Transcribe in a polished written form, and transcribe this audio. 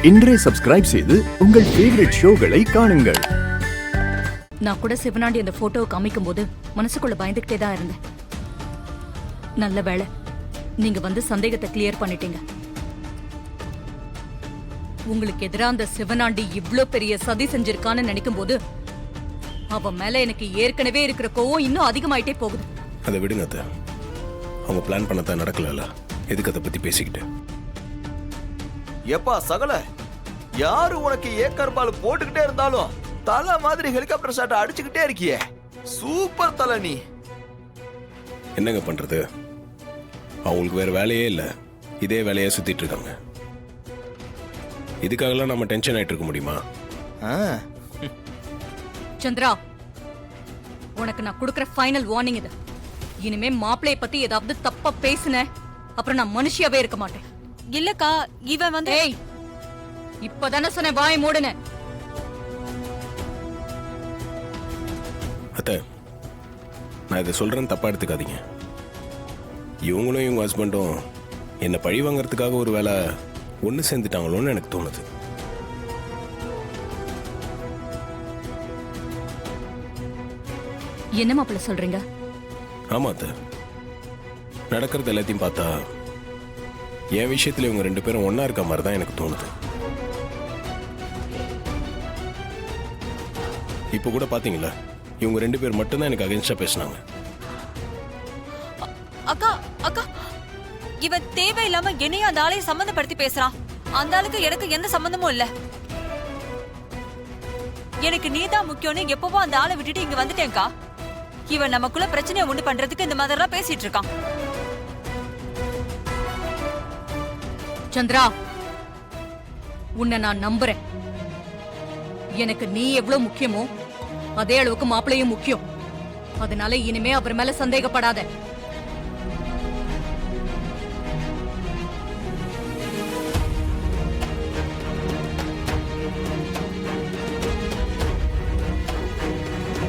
இன்றே சப்ஸ்கிரைப் செய்து உங்கள் ஃபேவரட் ஷோகளை காணுங்கள். நான் கூட சிவனாண்டி அந்த போட்டோவை காமிக்கும் போது மனசுக்குள்ள பயந்துகிட்டே தான் இருந்தேன். நல்ல வேளை நீங்க வந்து சந்தேகத்தை கிளியர் பண்ணிட்டீங்க. உங்களுக்கு எதிராக அந்த சிவனாண்டி இவ்ளோ பெரிய சதி செஞ்சிருக்கான்னு நினைக்கும் போது அவன் மேல எனக்கு ஏற்கனவே இருக்கிற கோவம் இன்னும் அதிகமாயிட்டே போகுது. அதை விடுங்க அத்தை. அவங்க பிளான் பண்ணதான் நடக்கல. எதுக்கு அதை பத்தி பேசிக்கிட்டு? எப்பா சகல, யாரு உனக்கு ஏக்கர் பால் போட்டுக்கிட்டே இருந்தாலும் தலை மாதிரி ஹெலிகாப்டர் ஷாட் அடிச்சுக்கிட்டே இருக்கியே. சூப்பர் தலை நீ. என்னங்க பண்றது? அவங்களுக்கு வேற வேலையே இல்ல, இதே வேலையை சுத்திட்டு இருக்காங்க. இதுக்காகலாம் நம்ம டென்ஷன் ஆயிட்டு இருக்க முடியுமா? சந்திரா, உனக்கு நான் கொடுக்கற ஃபைனல் வார்னிங் இது. இனிமே மாப்பிளைய பத்தி ஏதாவது தப்பா பேசுன அப்புறம் நான் மனுஷியாவே இருக்க மாட்டேன். இல்லக்கா, இவன் வந்து ஏய், இப்பதானே சொன்ன வாயை மூடுன. அத்தை, நான் இதை சொல்றேன்னு தப்பா எடுத்துக்காதீங்க. இவங்களும் இவங்க ஹஸ்பண்டும் என்னை பழி வாங்கறதுக்காக ஒரு வேலை ஒன்று சேர்ந்துட்டாங்களோன்னு எனக்கு தோணுது. என்ன மாப்பிள்ள சொல்றீங்க? ஆமா அத்தை, நடக்கிறது எல்லாத்தையும் பார்த்தா என் விஷயத்துல இவங்க ரெண்டு பேரும் ஒன்னா இருக்க மாதிரி தான் எனக்கு தோணுது. இப்போ கூட பாத்தீங்களா, இவங்க ரெண்டு பேர் மட்டும்தான் எனக்கு அகைன்ஸ்டா பேசினாங்க. அக்கா அக்கா, இவன் தேவையில்லாம என்னையும் அந்த ஆளையும் சம்பந்தப்படுத்தி பேசுறான். அந்த ஆளுக்கு எனக்கு எந்த சம்பந்தமும் இல்ல. எனக்கு நீதான் முக்கியம்னு எப்பவோ அந்த ஆளை விட்டுட்டு இங்க வந்துட்டேன்க்கா. இவன் நமக்குள்ள பிரச்சனையை உண்டு பண்றதுக்கு இந்த மாதிரிலாம் பேசிட்டு இருக்கான். சந்திரா, உன்னை நான் நம்புறேன். எனக்கு நீ எவ்வளவு முக்கியமோ அதே அளவுக்கு மாப்பிளையும் முக்கியம். அதனால இனிமே அவர் மேல சந்தேகப்படாத.